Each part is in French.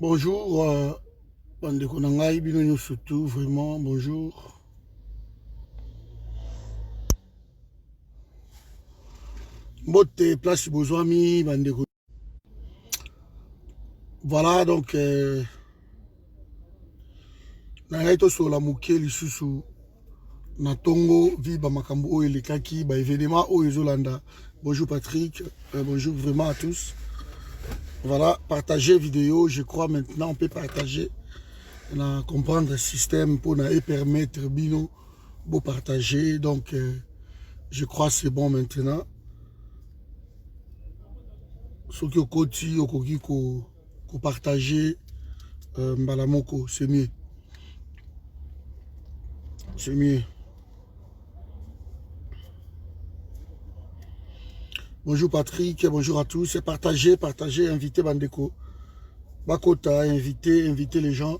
Bonjour, bande konangai bino surtout vraiment bonjour. Mbote place Bozwami bande. Voilà donc na sur la mouké lisusu na tongo viba makambo o elekaki ba événement o Zolanda. Bonjour Patrick, bonjour vraiment à tous. Voilà, partager vidéo, je crois maintenant on peut partager, on comprendre le système pour permettre bino de partager, donc je crois c'est bon maintenant. Ce qui est côté, au partager, mbalamoko, c'est mieux. C'est mieux. Bonjour Patrick, bonjour à tous. Partagez, invitez Bandeko. Bakota, invitez les gens.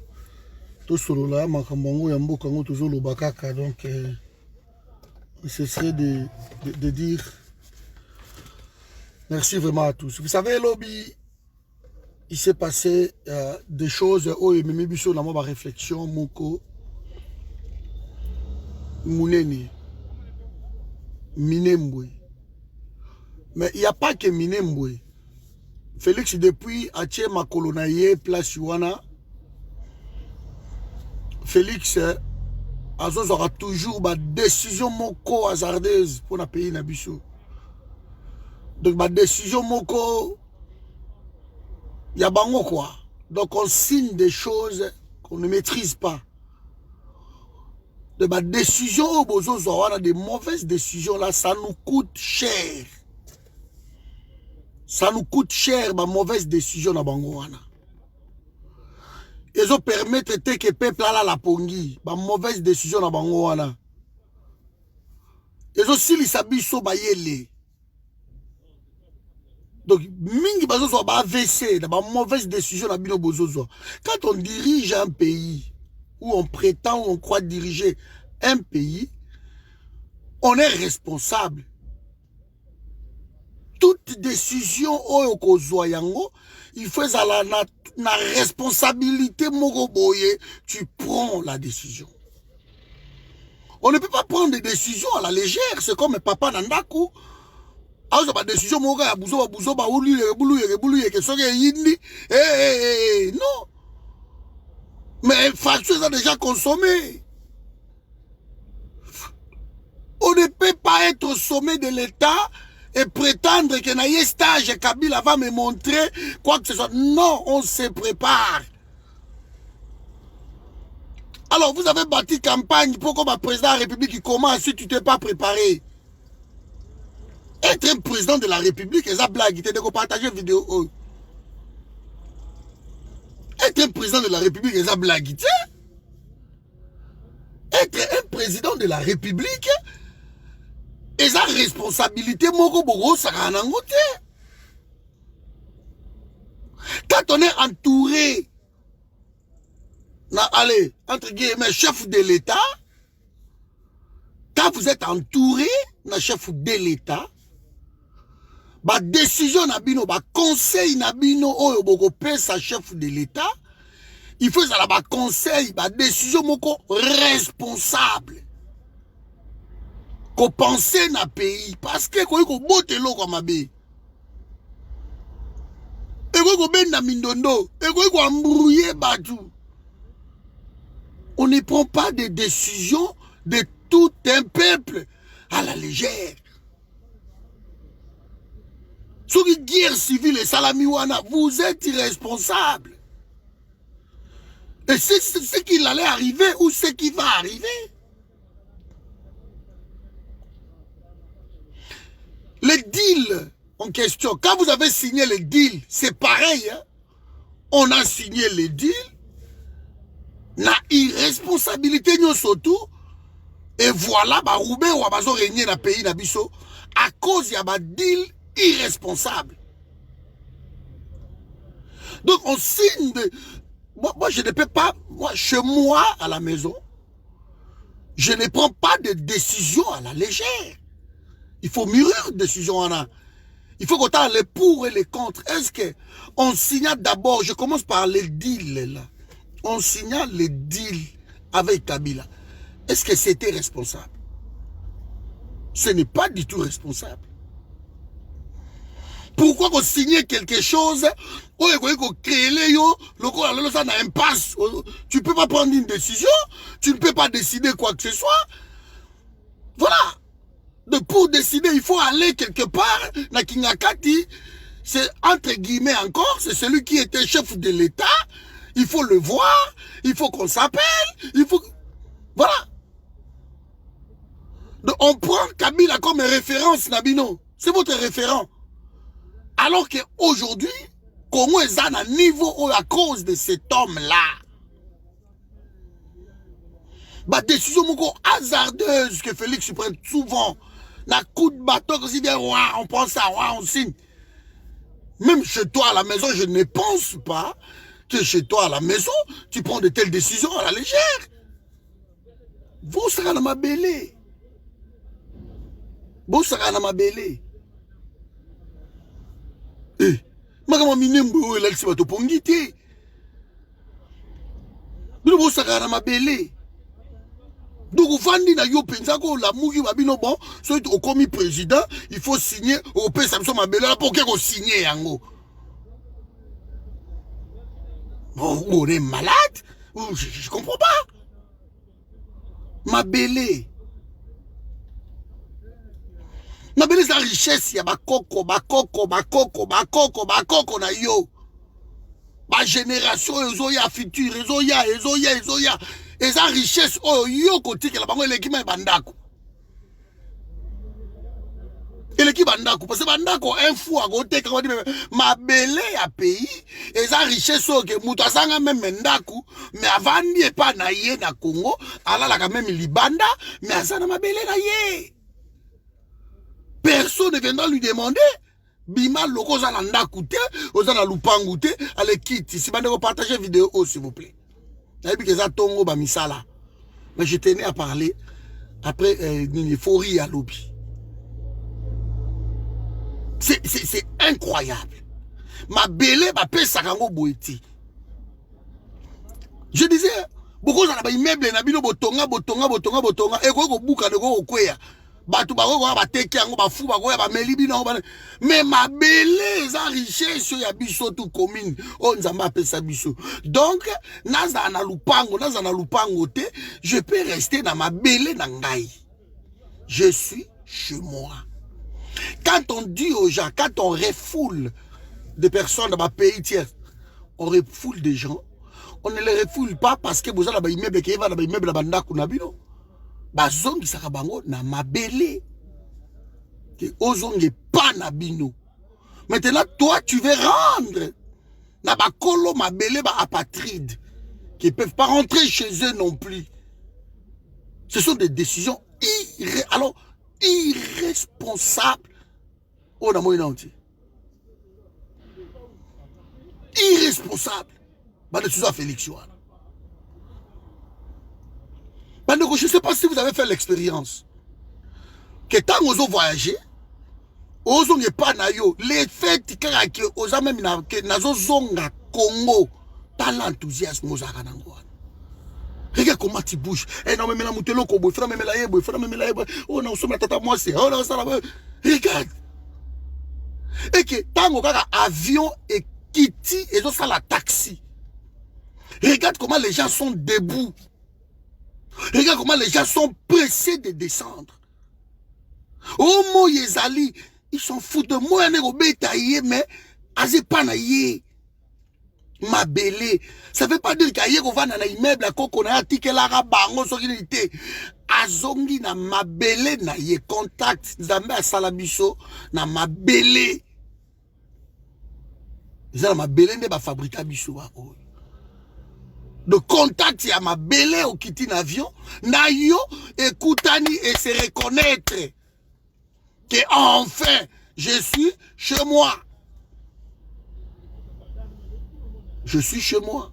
Tout solo là, Makambongo, Yambo, Kango, toujours le Bakaka. Donc, ce serait de dire merci vraiment à tous. Vous savez, lobby, il s'est passé des choses. Oh, et même biso na ma réflexion, Moko, Mouneni, Minembwe. Mais il n'y a pas que Minembwe. Félix, depuis Atie Makolonaye, place Yuana, Félix aura toujours une décision moko hasardeuse pour le pays Nabiso. Donc, ma décision moko Il y a bango quoi. Donc on signe des choses qu'on ne maîtrise pas. De ma décision au bozo, on a des mauvaises décisions là, ça nous coûte cher. Ça nous coûte cher, ma mauvaise décision na bango wana. Ils ont permis que le peuple là la pongi, ma mauvaise décision na bango wana. Ils ont si les sabiso bayele. Donc, mingi bazo so ba AVC, na ba mauvaise décision na bino bozo. Quand on dirige un pays, où on prétend, où on croit diriger un pays, on est responsable. Toute décision oyo kozwa yango, il faut na responsabilité moko boye, tu prends la décision. On ne peut pas prendre des décisions à la légère, c'est comme papa nandaku. Alors ba décision moko ya buzo ba ulu ke soke yindi. Non. Mais factures a déjà consommé. On ne peut pas être au sommet de l'État et prétendre que na stage Kabila va me montrer quoi que ce soit. Non, on se prépare. Alors vous avez bâti campagne pour comme un président de la République qui commence si tu t'es pas préparé. Être un président de la République, c'est ça blague, tu as partager une vidéo. Être un président de la République, c'est ça blague. Être un président de la République, et sa responsabilité, moko bogo, ça va en côté. Quand on est entouré, allez, entre guillemets, chef de l'État, quand vous êtes entouré, na chef de l'État, ba décision nabino, ba conseil nabino, oyo boko pesa chef de l'État, il faut ça ba conseil, ba décision moko responsable. Ko penser na pays, parce que ko bote lo kwa mabe. Et ko ben na mindondo, et ko embrouiller batu. On ne prend pas de décisions de tout un peuple à la légère. Sur une guerre civile et salamiwana, vous êtes irresponsable. Et c'est ce qu'il allait arriver ou ce qui va arriver. Le deal en question, quand vous avez signé le deal, c'est pareil. Hein? On a signé le deal. Na irresponsabilité nous surtout. Et voilà, bah Roubaix ou Abazo régner dans le pays d'Abisso à cause y a un deal irresponsable. Donc on signe de... Moi je ne peux pas, moi chez moi à la maison, je ne prends pas de décision à la légère. Il faut mûrir de décision en a. Il faut qu'on ait les pour et les contre. Est-ce qu'on signale d'abord, je commence par les deals là. On signale les deals avec Kabila. Est-ce que c'était responsable? Ce n'est pas du tout responsable. Pourquoi qu'on signe quelque chose, qu'on crée un impasse, tu ne peux pas prendre une décision, tu ne peux pas décider quoi que ce soit. Voilà. Pour décider, il faut aller quelque part. Na Kingakati, c'est entre guillemets encore, c'est celui qui était chef de l'État. Il faut le voir, il faut qu'on s'appelle, il faut... Voilà. Donc on prend Kabila comme référence, Nabino. C'est votre référent. Alors qu'aujourd'hui, Congo est à un niveau à cause de cet homme-là. La décision hasardeuse que Félix prend souvent, la coup de bateau, on prend ça, on signe. Même chez toi à la maison, je ne pense pas que chez toi à la maison, tu prends de telles décisions à la légère. Vous serez dans ma belée. Vous serez dans ma belée. Eh, maman minembo la si bato pongité. Nous serez dans ma belée. Donc vous fandi na yo penza ko la mugi babino bon, so au commis président, il faut signer au pays Samson ma belée pour qu'on signer yango. Bon, on est malade? Je comprends pas. Ma belée. Ma belée, c'est la richesse. Il y a bakoko na yo. Ma génération, ezoya futur, ezoya. Eza richesse, oh, yo côté que la bango l'équipe bandako. Et l'équipe bandako, parce que bandako, un fou à côté, quand on dit, ma belle à pays, eza richesse, que moutazanga même mendako, mais avant n'y pas naïe na Congo, ala la quand même libanda, mais azana ma belle naïe. Personne ne viendra lui demander. Bima loko za nanda koute, oza na lupangu te, allez quitte. Si vous partagez vidéo, s'il vous plaît. Mais je tenais à parler après une euphorie à l'obi. C'est incroyable. Ma belle, ma paix, sakango boiti. Je disais, beaucoup de immeubles, nabino botonga, et quoi bouka de go kwea. Batu ba ba teke yango ba fu ba go ba melibi na ba mais ma belle za richesse ya biso tout commune on nzamba pesa biso donc naza na lupango te je peux rester dans ma belle na ngai je suis chez moi. Quand on dit aux gens, quand on refoule des personnes dans ma pays tiers, on refoule des gens, on ne les refoule pas parce que vous avez ba immeuble qui va na ba immeuble banda kunabino. Bazongi sakabango na mabele que ozongi pas na bino. Maintenant toi tu veux rendre na bakolo mabele ba apatride qui peuvent pas rentrer chez eux non plus. Ce sont des décisions irresponsables. Oh na moyen entier. Irresponsable. Ba de Souza Félix Joanna. Je ne sais pas si vous avez fait l'expérience. Que tant que vous voyagez, vous n'avez pas les fêtes que vous avez même dans Congo, dans l'enthousiasme. Regarde comment tu bouges. Et non, mais la moutelo, il faut même la yebo, il faut même la yebo. Oh non, c'est ma tata, moi c'est. Oh non, ça là. Regarde. Et que tant que vous avez avion et kitty et ça la taxi. Regarde comment les gens sont debout. Regarde comment les gens sont pressés de descendre. Oh mon Yezali, ils s'en foutent de moi, mais azepanaye. Ma belle, ça veut pas dire qu'il qu'on va dans un immeuble à qu'on a ticket la rabango solidité. Azongi na ma belle na ye contact zambe à salabiso na ma belle. Ils ont ma belle ne ba fabriquer biso wa oh. De contact à ma belle au quitter l'avion, nayo écoutani et se reconnaître que enfin je suis chez moi. Je suis chez moi.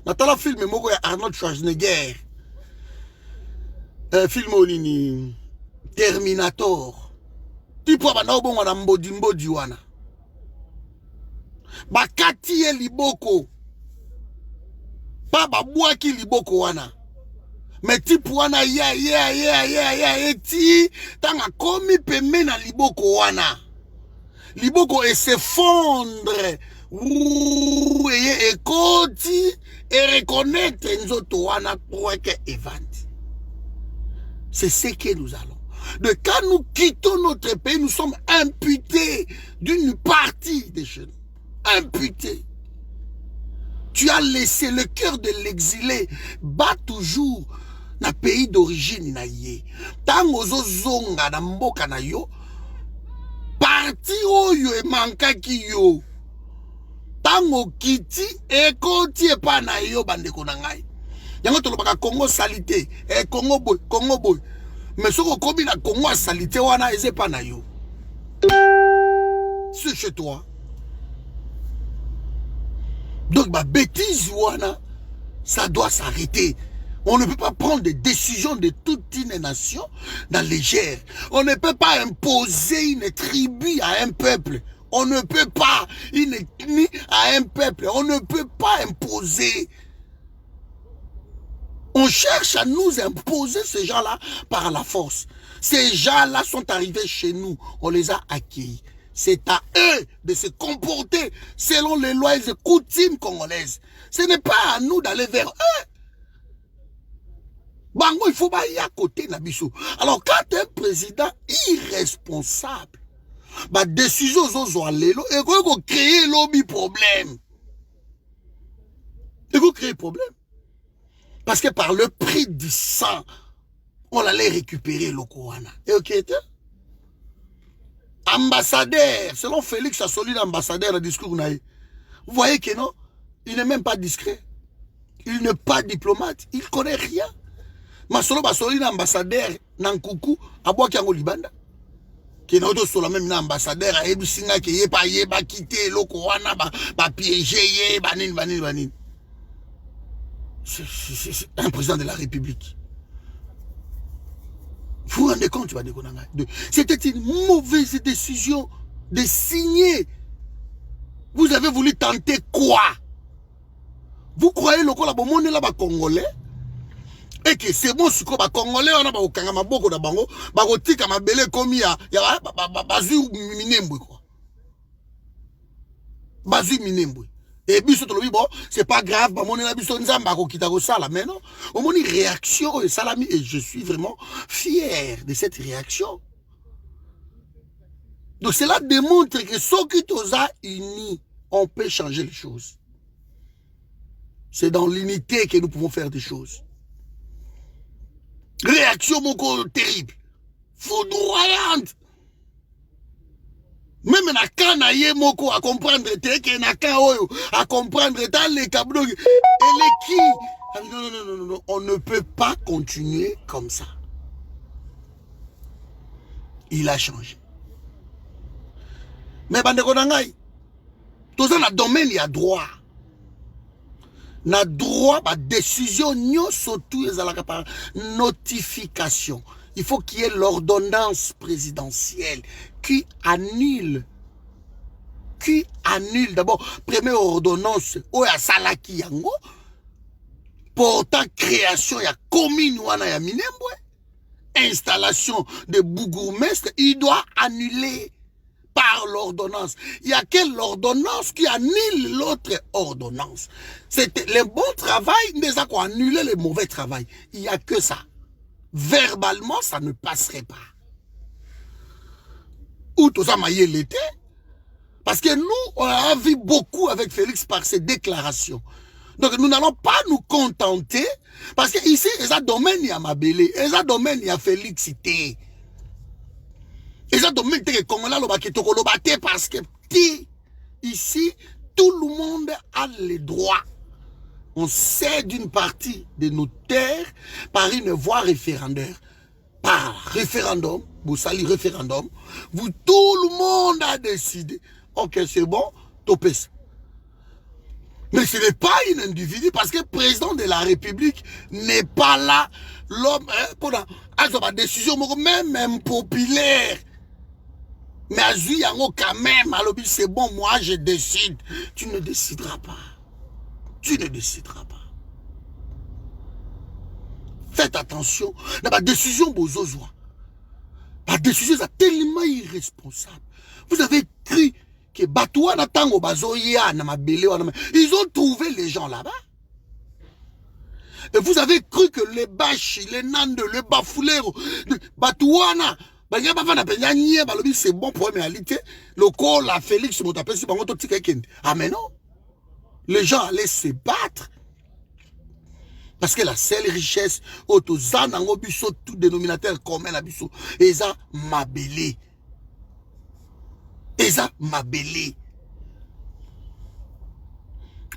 Natala film moko ya Arnold Schwarzenegger. Un film olini Terminator. Tipo bana obongo na mbodi wana. Bakati e liboko. Baba bwaki liboko wana. Mais type wana eti tanga komi peme na liboko wana. Liboko et s'effondre. Et koti et reconnaître nzoto wana pour que eventi. C'est ce que nous allons. De quand nous quittons notre pays, nous sommes imputés d'une partie des jeunes. Imputés. Tu as laissé le cœur de l'exilé bat toujours na pays d'origine na ye. Tango zo zonga na mboka na yo, parti oyo e mankaki yo. Tango kiti e koti e pa na yo bandeko na ngai. Yango tolobaka Congo salité, Congo boy. Mais soko komi na Congo salité wana eze pa na yo. C'est chez toi. Donc, ma bêtise, ça doit s'arrêter. On ne peut pas prendre des décisions de toute une nation dans légère. On ne peut pas imposer une tribu à un peuple. On ne peut pas une ethnie à un peuple. On ne peut pas imposer. On cherche à nous imposer ces gens-là par la force. Ces gens-là sont arrivés chez nous. On les a accueillis. C'est à eux de se comporter selon les lois et coutumes congolaises. Ce n'est pas à nous d'aller vers eux. Bango, il faut pas y à côté Nabiso. Alors, quand un président irresponsable, décision et créer l'objet problème. Et vous créez problème. Parce que par le prix du sang, on allait récupérer le Kowana. Et ok, ambassadeur, selon Félix Assolide, ambassadeur, le discours, vous voyez que non, il n'est même pas discret. Il n'est pas diplomate. Il ne connaît rien. Masolo Bassolide, ambassadeur, Nankoukou, Abouaki Ango Libanda. Qui est sur la même ambassadeur, a édu singa qui est pas quitté, le Kowana, ba piégé, banin. C'est un président de la République. Vous vous rendez compte, c'était une mauvaise décision de signer. Vous avez voulu tenter quoi? Vous croyez le Congolais là-bas Congolais? Et que c'est bon, si les Congolais, on a pas maboko na bango, bagotika mabele komi ya bazu minembwe quoi. Bazu minembwe. Et puis bon, c'est pas grave, on a biso nzamba ko kita ko sala, mais non, on a une réaction et salami et je suis vraiment fier de cette réaction. Donc cela démontre que ceux qui sont unis, on peut changer les choses. C'est dans l'unité que nous pouvons faire des choses. Réaction moko terrible, foudroyante. Même na kana ye moko à comprendre que na ka oyo à comprendre dans les cablos et les qui. Non, on ne peut pas continuer comme ça. Il a changé. Mais bandeko nangai, tout ça na domaine il y a droit. Na droit ba décision nyo surtout ezalaka par notification. Il faut qu'il y ait l'ordonnance présidentielle qui annule d'abord première ordonnance oya salaki yango portant création ya commune wana ya Minembwe, installation de bourgmestre, il doit annuler par l'ordonnance. Il y a quelle ordonnance qui annule l'autre ordonnance? C'était le bon travail, mais ça quoi annuler le mauvais travail. Il n'y a que ça. Verbalement, ça ne passerait pas. Où tout ça maillé l'été? Parce que nous, on a vu beaucoup avec Félix par ses déclarations. Donc nous n'allons pas nous contenter, parce que ici, il y a domaine, il y a Mabélé, il y a domaine, il y a Félixité. Il y a domaine, il y a Congolais, parce que ici, tout le monde a les droits. On cède une partie de nos terres par une voie référendaire. Par référendum, vous salez référendum, vous, tout le monde a décidé. Ok, c'est bon, topez ça. Mais ce n'est pas un individu parce que le président de la République n'est pas là. L'homme, pour la décision même impopulaire. Mais quand même, c'est bon, moi je décide. Tu ne décideras pas. Tu ne décideras pas. Faites attention. La décision, la décision est tellement irresponsable. Vous avez cru que Batouana Tango Bazoya, ils ont trouvé les gens là-bas. Et vous avez cru que les Bachi, les Nande, les Bafoulero, Batouana, c'est bon pour la réalité. Le corps, la Félix, ah mais non. Les gens allaient se battre. Parce que la seule richesse, toute dénominateur commun, et ça, Mabélé. Et ça, Mabélé.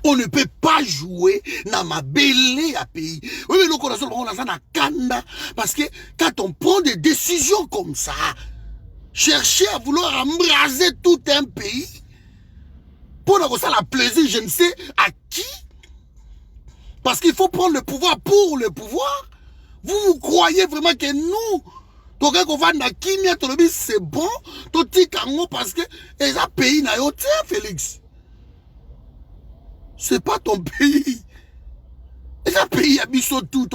On ne peut pas jouer dans Mabélé à pays. Oui, mais nous connaissons la Kanda. Parce que quand on prend des décisions comme ça, chercher à vouloir embraser tout un pays, pour avoir ça la plaisir, je ne sais à qui. Parce qu'il faut prendre le pouvoir pour le pouvoir. Vous croyez vraiment que nous, c'est bon, parce que les pays n'a pas Félix. C'est pas ton pays. Les pays habitent tout.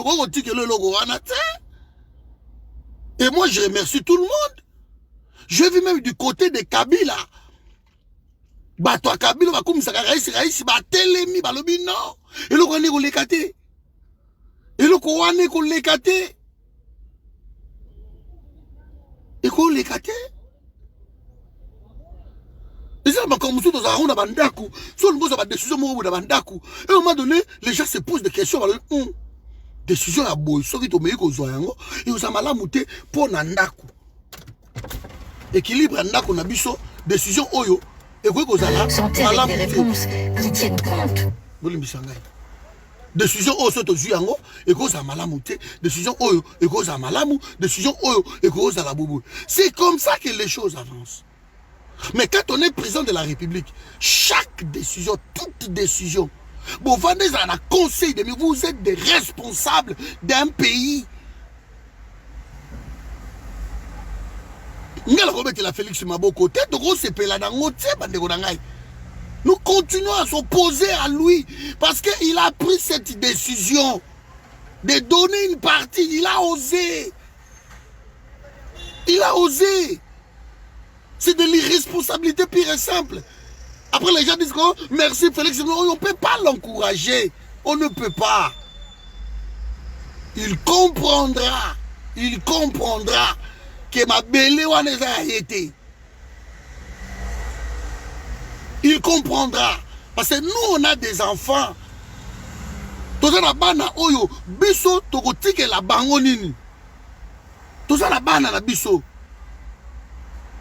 Et moi, je remercie tout le monde. Je vis même du côté de Kabila. Bato a Kabila va comme ça raïsi ba telemi ba lobi non et le ko lekate et le ko wane ko lekate et ko lekate et ça, comme nous avons un bandaku, sur le mot de décision, et à un moment donné, les gens se posent des questions. Décision à boy, ce qui est au meilleur zoyango, et aux amalamouté pour nandaku. Équilibre nandaku nabiso, décision oyo, et quoi que ça sans terre des réponses qui tiennent compte. Décision oyo soto zuyango, et quoi ça malamouté, décision oyo, et quoi ça malamu, décision oyo, et quoi ça la boubou. C'est comme ça que les choses avancent. Mais quand on est président de la République, chaque décision, toute décision, bon, vous avez un conseil de, mais vous êtes des responsables d'un pays. Nous continuons à s'opposer à lui parce qu'il a pris cette décision de donner une partie. Il a osé. Il a osé. C'est de l'irresponsabilité pure et simple. Après, les gens disent que merci Félix, on ne peut pas l'encourager. On ne peut pas. Il comprendra que ma belle a été. Il comprendra. Parce que nous, on a des enfants. Tout ça, la bana, oyo, biso, tokotike la bangonini. Tout ça, la bana, la biso.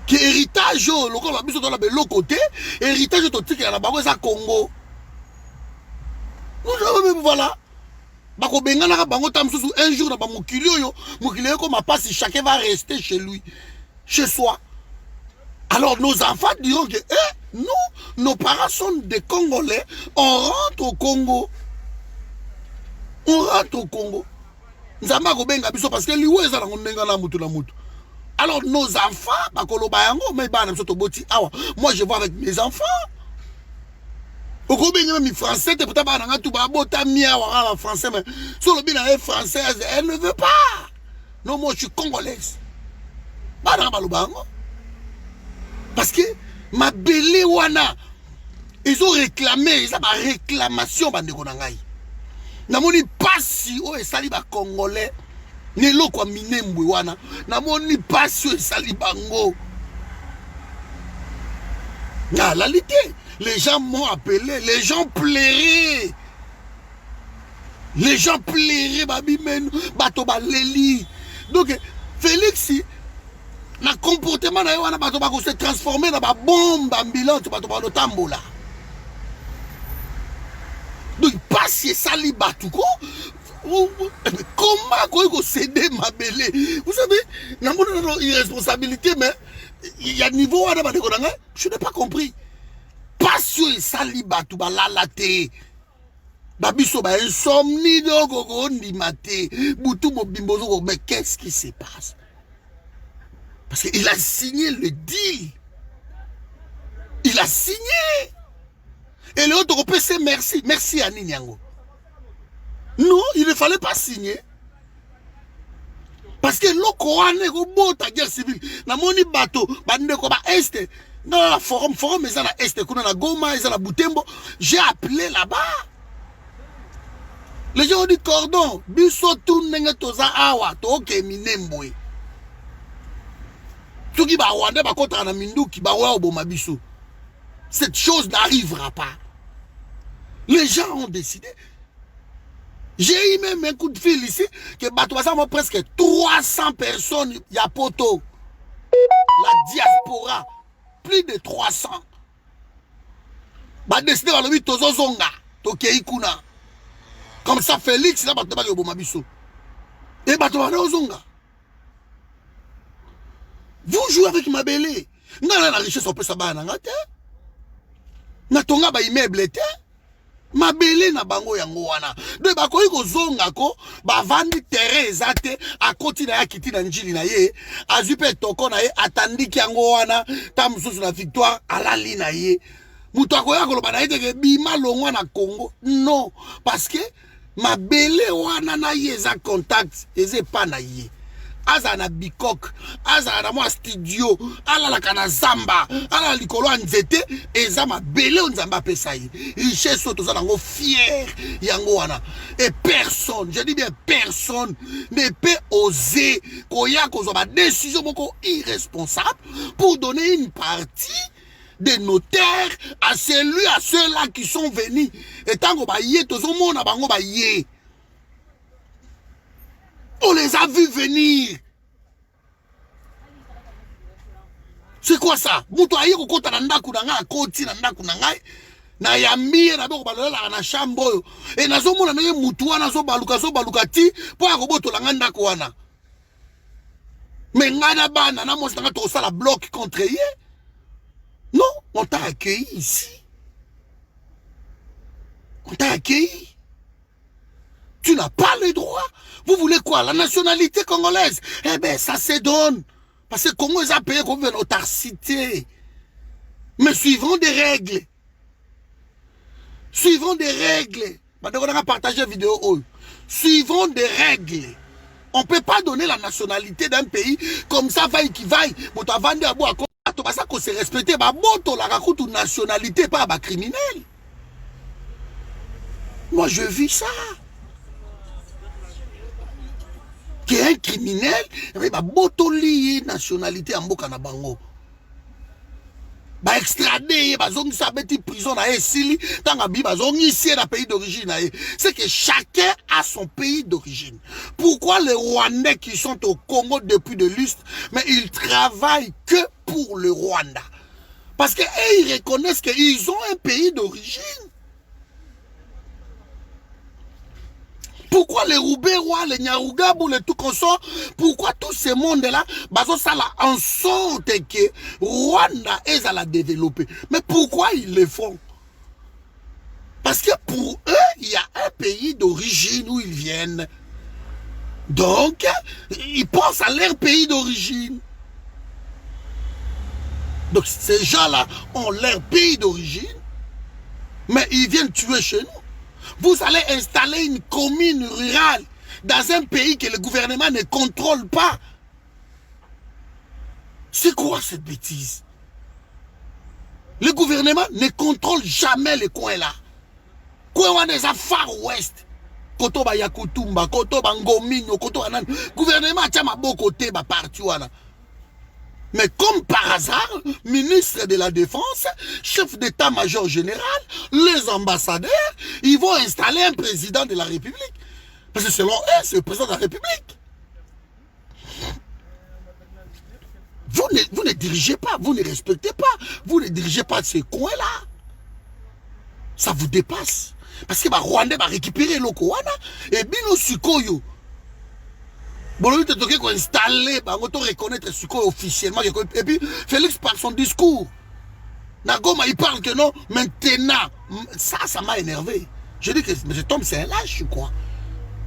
Que héritage, le biso, dans l'autre côté, héritage, tokotike la bango, c'est Congo. Nous, voilà. Bako bengana bango tam sous un jour na ba mokilio comme pas si chacun va rester chez lui, chez soi. Alors nos enfants diront que nous, nos parents sont des Congolais, on rentre au Congo. On rentre au Congo. Nzamba ko benga biso parce que liwe za ngo ndenga na mutu na mutu. Alors nos enfants bakolo bayango mais bana biso to boti awa. Moi je vois avec mes enfants. Pourquoi bien mi français te peut-être pas dans tout bota mia en français mais sur le bien elle française elle ne veut pas. Non moi je suis congolaise. Pas dans balubango. Parce que ma belle wana ils ont réclamé, ils ont ma réclamation bandeko na ngai. Na moni pasi o esali ba congolais ne lokwa minembwe wana. Na moni pasi o esali bango. Na la réalité. Les gens m'ont appelé, les gens plairaient. Les gens plairaient, babi men, bato baleli. Donc, Félix, na comportement na wana bato bako se transformer na ba bombe ambulante bato ba tambola. Donc, passer sali bato ko. Comment ko céder ma belé? Vous savez, na mon irresponsabilité mais il y a niveau wana ba dekonanga, je n'ai pas compris. Passion et sali batu balala te. Babiso ba insomnie donc on dit maté. Boutou mo bimbozo mais qu'est-ce qui se passe? Parce qu'il a signé le deal. Il a signé. Et l'autre on peut se merci. Merci à Ninyango. Non, il ne fallait pas signer. Parce que l'Okoane go bota guerre civile. Na moni bateau, bande ko ba este. Dans la forum ils ont la Est, kuna na Goma, ils ont la Butembo. J'ai appelé là-bas. Les gens ont dit cordon, biso tout nenge toza awa, toke minembwe. Tout qui va rwanda ba contre na minduki ba wa oboma biso. Cette chose n'arrivera pas. Les gens ont décidé. J'ai eu même un coup de fil ici que Batouassa m'a presque 300 personnes ya poto. La diaspora. Plus de 300. Bah décidé à l'objet tozo zonga, tokei kuna. Comme ça Félix là bateba yo bomabiso. Et bateba na zonga. Vous jouez avec ma belle. Nga la richesse on peut ça ba na ngate. Na tonga ba immeuble te. Ma belle na bango yango wana. De ba ko zonga ko ba vandi terrain ezate a koti na ya kiti na njili na ye azupe toko na ye atandiki yango wana ta mususu na victoire alali na ye muto akoya koloba na ye teke bima longwa na Congo. Non parce que ma belle wana na ye za contact eze pa na ye aza na bikok aza na mo studio ala la kana zamba ala likolo nzete eza ma belle nzamba pesa ye richesse to za nango fier yango wana et personne, je dis bien personne ne peut oser koya kozo ba décision moko irresponsable pour donner une partie des notaires à celui, à ceux-là qui sont venus. Et tant qu'on va y est, on les a vus venir. C'est quoi ça? Moutou aye kokota na ndaku na nga akoti na ndaku na ngai na yambie na beko balola na chambre oyo e nazomona naye mutu wana zo baluka ti po akobotola nga ndaku wana. Mais nga na bana na mosi nga to sala bloc contre ye. Non, on t'a accueilli ici. On t'a accueilli. Tu n'as pas le droit. Vous voulez quoi? La nationalité congolaise? Eh ben ça se donne. Parce que Congo, ils ont payé comme une autarcité. Mais suivons des règles. Suivons des règles. On a partagé la vidéo. Suivons des règles. On ne peut pas donner la nationalité d'un pays comme ça, vaille qui vaille. Pour vendre à boire. Ça qu'on s'est respecté. La nationalité, pas un criminel. Moi, je vis ça. Qui est un criminel, il va botoli nationalité en boka na bango. Ba extrader, ba zongi sa beti prison na esili, tanga bi ba zongi ici na pays d'origine na. C'est que chacun a son pays d'origine. Pourquoi les Rwandais qui sont au Congo depuis de lustres, mais ils travaillent que pour le Rwanda? Parce que ils reconnaissent qu'ils ont un pays d'origine. Pourquoi les Roubaix-Rois, les Nyarugabou, les tout consorts, pourquoi tous ces mondes-là, ça là en sorte que Rwanda est à la développer. Mais pourquoi ils le font? Parce que pour eux, il y a un pays d'origine où ils viennent. Donc, ils pensent à leur pays d'origine. Donc, ces gens-là ont leur pays d'origine, mais ils viennent tuer chez nous. Vous allez installer une commune rurale dans un pays que le gouvernement ne contrôle pas. C'est quoi cette bêtise? Le gouvernement ne contrôle jamais les coins là. Coin des Far West. Kotoba Yakutumba, Kotoba Ngominyo, Kotoba Nan. Gouvernement tient ma beau côté, ma partie. Mais comme par hasard, ministre de la Défense, chef d'état-major général, les ambassadeurs, ils vont installer un président de la République. Parce que selon eux, c'est le président de la République. Vous ne dirigez pas, vous ne respectez pas, vous ne dirigez pas ces coins-là. Ça vous dépasse. Parce que les Rwandais vont récupérer le Kowana et Bino Sukoyo. Bon, lui, tu dois installer, on doit reconnaître ce qu'on officiellement. Et puis, Félix, par son discours, Nagoma, il parle que non, maintenant, ça m'a énervé. Je dis que M. Tom, c'est un lâche, je crois.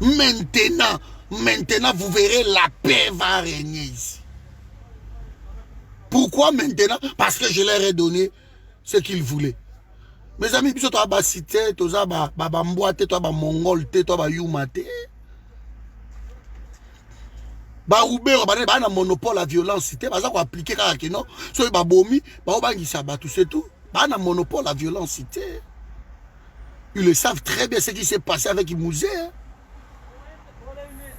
Maintenant, vous verrez, la paix va régner ici. Pourquoi maintenant? Parce que je leur ai donné ce qu'ils voulaient. Mes amis, tu as cité, tu as mboite, tu as mongol, tu as yumate. Ba Roubaix, ba na monopole à violence, cité, ba za ko appliquer kaka que non, so ba bomi, ba obangisa ba tout c'est tout. Ba na monopole à violence, cité. Ils le savent très bien ce qui s'est passé avec Imouzé. Hein.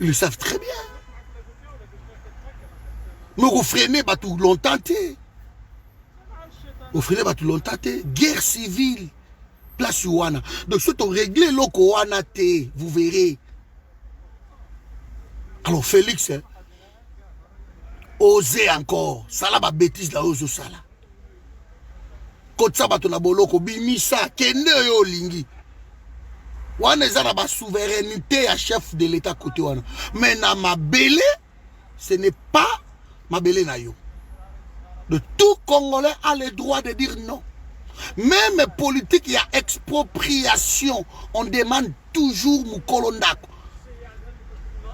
Ils le savent très bien. Mais vous freinez, bah tout longtemps. Vous freinez, bah tout longtemps. Guerre civile. Place Ouana. Donc, si on règle le Ouana, vous verrez. Alors, Félix, hein, osez encore. Ça là, bah bêtise là, ose ça là. Quand ça, bah ton aboloko, bimisa, kende yo lingi. Ouana, ça là, bah souveraineté à chef de l'État côté Ouana. Mais na ma belé, ce n'est pas ma belé na yo. De tout Congolais a le droit de dire non. Même politique, il y a expropriation. On demande toujours Moukolo Ndako.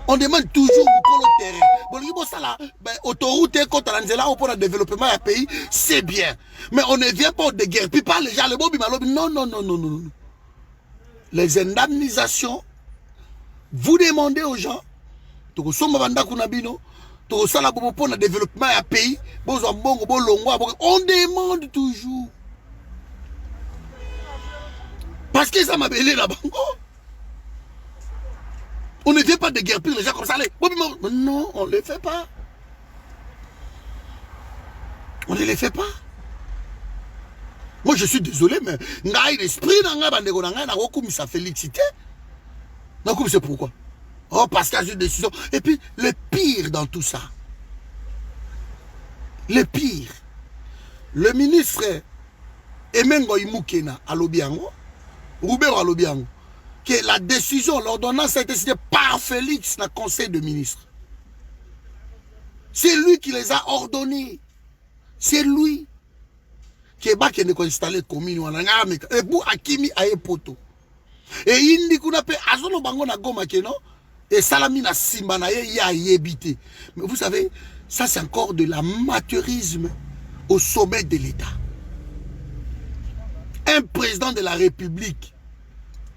On demande toujours Moukolo terrain. Bon, ça là, autoroute quand on a pour le développement du pays, c'est bien. Mais on ne vient pas de guerre. Puis pas les gens, le bobi malobi. Non, non, non, non, non. Les indemnisations, vous demandez aux gens, on demande toujours. Parce que ça m'a belé là-bas. On ne vient pas de guerre pire, les gens comme ça. Non, on ne les fait pas. On ne les fait pas. Moi, je suis désolé, mais l'esprit n'a félicité. Donc, c'est pourquoi? Oh, parce qu'il y a une décision. Et puis, le pire dans tout ça, le pire, le ministre Emengo Imukena à Lobiango, Roubert à Lobiango, que la décision, l'ordonnance a été signée par Félix dans le conseil de ministres. C'est lui qui les a ordonnés. C'est lui qui est installé commune. Et pour Akimi Aepoto. Et il dit qu'on a fait Azono Bango na Goma Keno. Et Salami na Simba na ya yebité. Mais vous savez, ça c'est encore de l'amateurisme au sommet de l'État. Un président de la République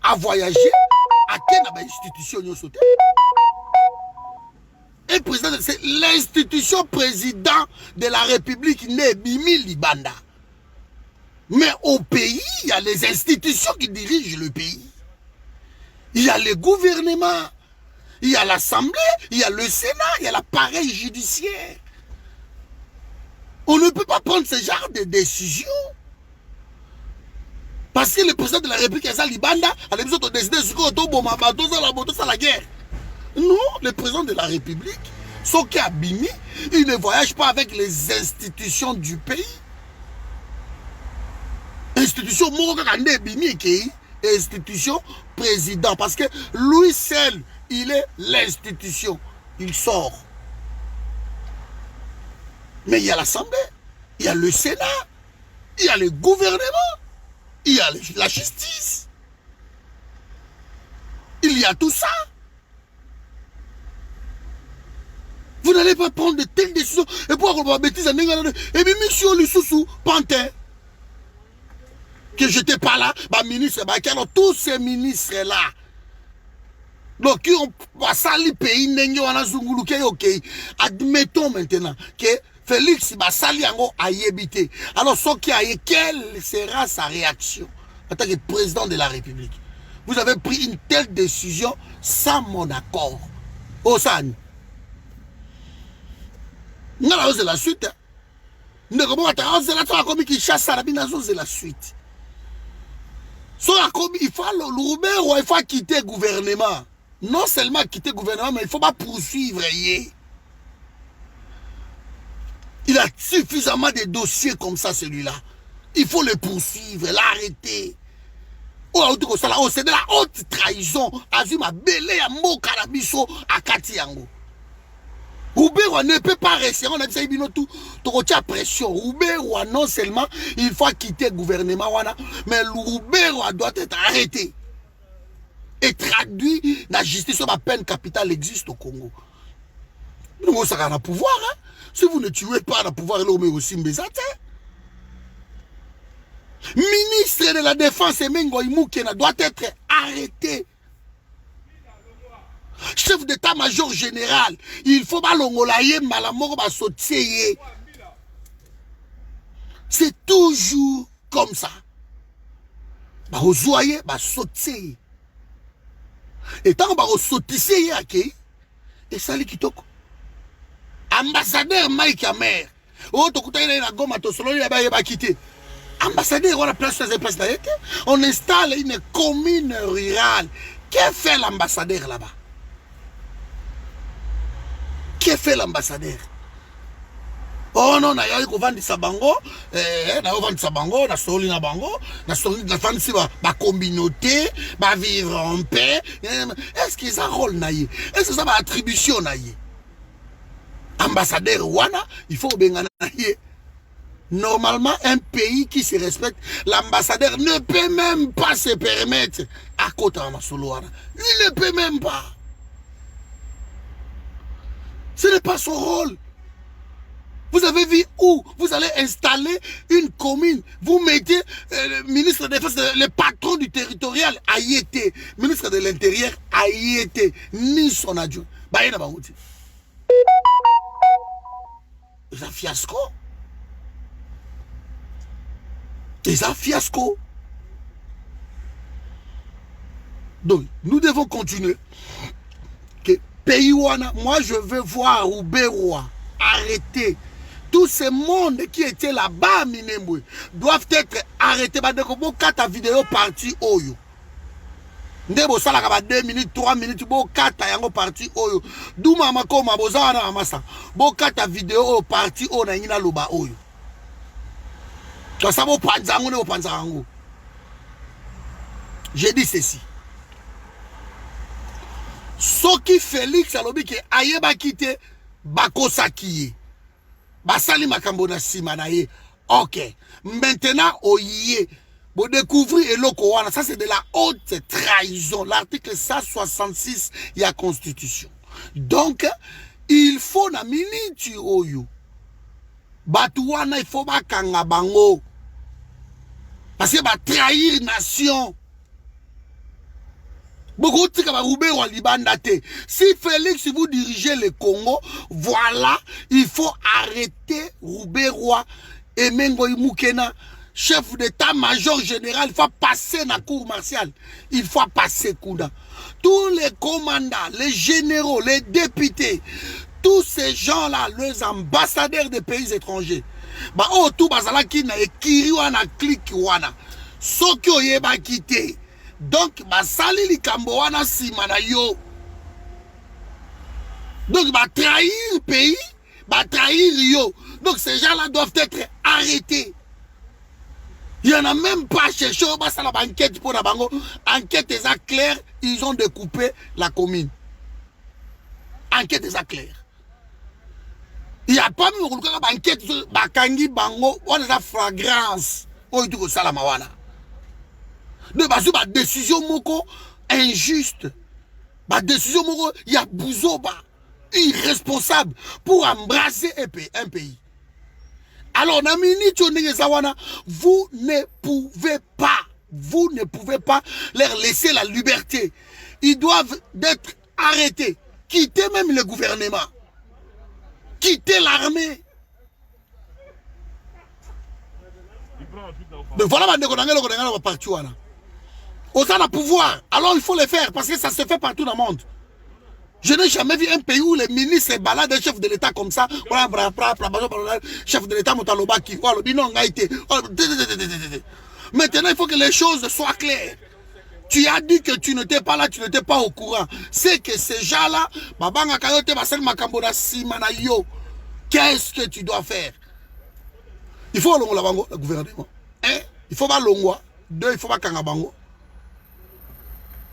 a voyagé à quelle institution nous sauté. Un président, c'est l'institution président de la République né Bimi Libanda. Mais au pays, il y a les institutions qui dirigent le pays. Il y a le gouvernement, il y a l'Assemblée, il y a le Sénat, il y a l'appareil judiciaire. On ne peut pas prendre ce genre de décision. Parce que le président de la République est Libanda, a décidé de la guerre. Non, le président de la République, Soki Abimi, il ne voyage pas avec les institutions du pays. Institution institution président, parce que lui seul, il est l'institution. Il sort. Mais il y a l'Assemblée, il y a le Sénat, il y a le gouvernement, il y a la justice. Il y a tout ça. Vous n'allez pas prendre de telles décisions. Et pour avoir bêtise, et puis monsieur Lissousou, Pantin, que j'étais pas là, bah ministre, bah tous ces ministres-là, donc qui ont passé le pays, admettons maintenant que Félix Bassali a yébité. Alors, quelle sera sa réaction en tant que président de la République? Vous avez pris une telle décision sans mon accord. Au San. Nous avons la suite. Nous avons la suite. Il faut quitter le gouvernement. Non seulement quitter le gouvernement, mais il ne faut pas poursuivre. Il a suffisamment de dossiers comme ça, celui-là. Il faut le poursuivre, l'arrêter. C'est de la haute trahison. Azuma belé à mo karabiso à Katiango. Rouberoua ne peut pas rester. On a dit tout pression. Rouberoua non seulement il faut quitter le gouvernement, mais Rouberoua doit être arrêté et traduit. La justice sur la peine capitale existe au Congo. Nous avons le pouvoir. Hein? Si vous ne tuez pas le pouvoir, l'homme aussi mbezate. Ministre de la Défense Emengo Imukena doit être arrêté. Chef d'état-major général, il faut pas l'ongolaye malamoro ba sotieye. C'est toujours comme ça. Ba ozoye ba sotieye. Et tant ba sotieye ake, et sali kitoko. Ambassadeur Mike Amer. Oh to kutaina na Goma to solo ya ba quitté. Ambassadeur on a place on installe une commune rurale. Qu'est fait l'ambassadeur là-bas? Qu'est fait l'ambassadeur? Oh non, na yako vandi sabango, na vandi sabango, na soli na bango, na soli na vandi si ba communauté, ba vivre en paix. Est-ce qu'ils ont un rôle naïe? Est-ce que ça va attribution naïe? Ambassadeur wana, il faut bengana naïe. Normalement, un pays qui se respecte, l'ambassadeur ne peut même pas se permettre à côté de Masoloana. Il ne peut même pas. Ce n'est pas son rôle. Vous avez vu où vous allez installer une commune. Vous mettez le ministre de la Défense, le patron du territorial a y été. Ministre de l'Intérieur a y été. Ni son adjoint. C'est un fiasco. C'est un fiasco. Donc, nous devons continuer. Que pays wana, moi je veux voir Rouberoua arrêter Tout ce monde qui était là-bas, Minembwe, doivent être arrêtés. Bandeko, ta vidéo partie oyo. Ndebo sala kaba 2 minutes, 3 minutes, bo kata yango partie oyo. Douma makoma boza na amasa. Bo kata vidéo partie oyo na ngina loba oyo. Parce que bo panzango ne bo panzango. J'ai dit ceci. Soki Félix alobi ke ayeba kite bakosa kiye. Basali makambo na sima na ye. OK. Maintenant oyiye. Vous découvrez eloko wana. Ça c'est de la haute trahison. L'article 166 il y a constitution. Donc il faut na minute oyo. Batu wana il faut bakanga bango. Parce que ba trahir nation. Si Félix vous dirigez le Congo, voilà, il faut arrêter Roubaix-Roi et Mengoï Moukena, chef d'état-major général, il faut passer dans la cour martiale. Il faut passer Kouda. Tous les commandants, les généraux, les députés, tous ces gens-là, les ambassadeurs des pays étrangers, bah oh tout bazala qui na ekiri wana clique wana. Sokyo yeba kité. Donc, basali likambo wana sima na yo. Donc, ba trahir le pays, ba trahir yo. Donc, ces gens-là doivent être arrêtés. Il n'y en a même pas cherché au bas la banquette pour la bango. Enquête est claire, ils ont découpé la commune. Enquête est claire. Il n'y a pas même une banquette, bakangi bango, on a flagrance. On est tout ça la mawana. De bazo ba décision moko injuste. Ba décision moko ya bouzo ba irresponsable pour embrasser un pays. Alors na minute vous ne pouvez pas leur laisser la liberté. Ils doivent être arrêtés, quitter même le gouvernement, quitter l'armée. Mais voilà ma partie wana. Au pouvoir, alors il faut le faire parce que ça se fait partout dans le monde. Je n'ai jamais vu un pays où les ministres se baladent un chef de l'État comme ça. Chef de l'État, Motalobaki. Maintenant, il faut que les choses soient claires. Tu as dit que tu n'étais pas là, tu n'étais pas au courant. C'est que ces gens-là, qu'est-ce que tu dois faire? Il faut le gouvernement. Un, il faut pas l'ongwa. Deux, il faut pas kangabango.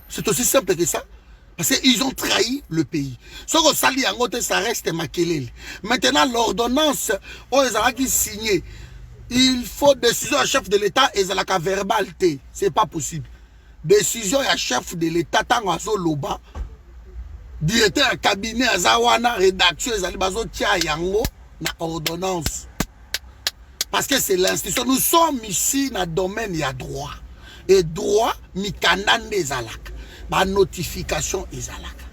C'est aussi simple que ça. Parce qu'ils ont trahi le pays. Ce que sali en côté, ça reste makelele. Maintenant, l'ordonnance, qui signée, il faut décision à chef de l'État et ça la verbalité. C'est pas possible. Décision à chef de l'État, tant à loba, directeur à cabinet à Zawana, rédaction, tia yango, na ordonnance. Parce que c'est l'institution. Nous sommes ici dans le domaine, il y a droit. Et droit, mikanande ezalaka. Ba notification ezalaka.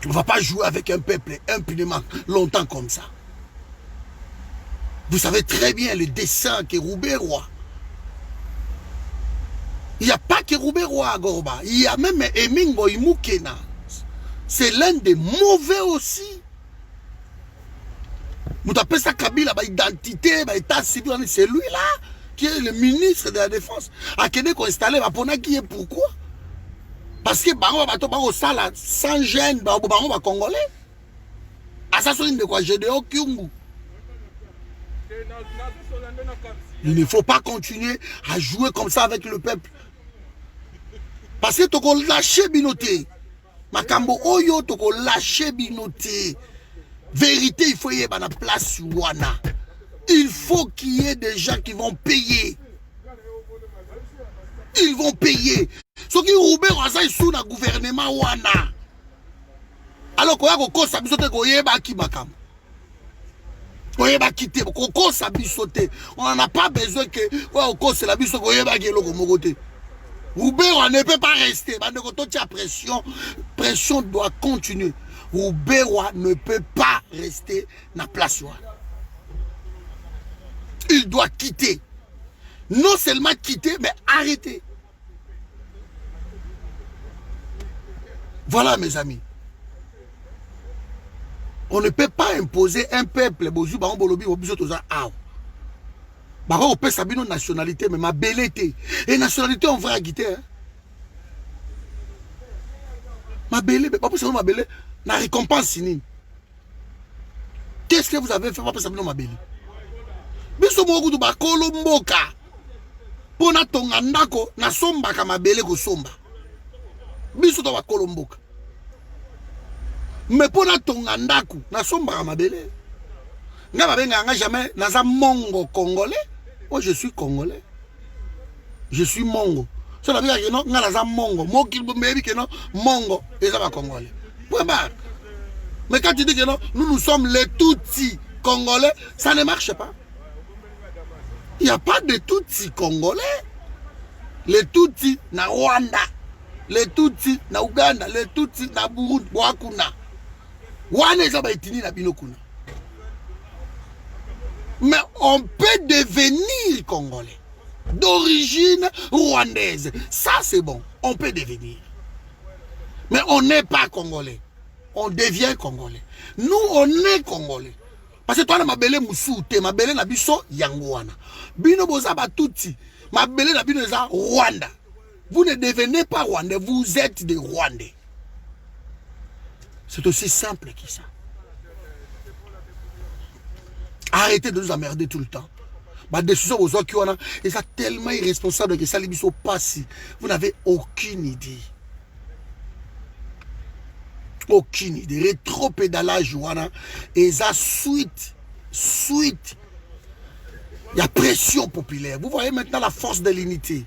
On ne va pas jouer avec un peuple impunément longtemps comme ça. Vous savez très bien le dessin que Roubaix-Roi. Il n'y a pas que Roubaix-Roi à Gorba. Il y a même Emingo Imukena. C'est l'un des mauvais aussi. Vous appelez ça Kabila, identité, état civil, c'est lui-là qui est le ministre de la Défense. À Kenya qu'on installé, qui est pourquoi? Parce que Bango Sala, sans gêne, Bango Congolais. Assassin de quoi? Gédéo Kyungu. Il ne faut pas continuer à jouer comme ça avec le peuple. Parce que tu as lâché Binoté. Makambo Oyo, tu as lâché Binoté. Vérité, il faut y avoir la place Wana. Il faut qu'il y ait des gens qui vont payer. Ils vont payer. Ceux qui roubent ils sont dans le gouvernement Wana. Alors qu'on a on n'en a pas besoin que Roubaix ne peut pas rester. Pression doit continuer. Roubaix ne peut pas rester dans la place. Il doit quitter. Non seulement quitter, mais arrêter. Voilà mes amis. On ne peut pas imposer un peuple. Bonjour, baron bolobi, obiso toza aw. Baron on peut savoir nos nationalités, mais ma belleté. Et nationalité on va guider. Ma belle, pas pour savoir ma belle, la récompense signe. Qu'est-ce que vous avez fait pour savoir ma belle? Biso mo kutu bakolo mboka. Pona tonga ndako na somba kama belle ko somba. Biso to bakolo mboka. Mais pona tonga ndako na somba kama belle. Nga babenga nga jamais naza mongo congolais. Oh je suis congolais. Je suis mongo. So la biga que non nga naza mongo. Mo ki mebi que non mongo et ça va congolais. Point barre. Mais quand tu dis que non, nous sommes les Tutsis congolais, ça ne marche pas. Il n'y a pas de Tutsis congolais. Les Tutsis na Rwanda, les Tutsis na Uganda, les Tutsis na Burundi, Wakuna. Wane za baitini na binokuna. Mais on peut devenir congolais d'origine rwandaise. Ça c'est bon, on peut devenir. Mais on n'est pas congolais. On devient congolais. Nous on est congolais. Parce que toi, ma belle moussoute, ma belle nabiso yangwana. Bino bozaba tuti, ma belle nabino za Rwanda. Vous ne devenez pas Rwandais, vous êtes des Rwandais. C'est aussi simple que ça. Arrêtez de nous emmerder tout le temps. Ma décision aux autres qui ont et ça tellement irresponsable que ça les biso passé. Vous n'avez aucune idée. Aucune idée. Rétro-pédalage, et ça suite. Il y a pression populaire. Vous voyez maintenant la force de l'unité.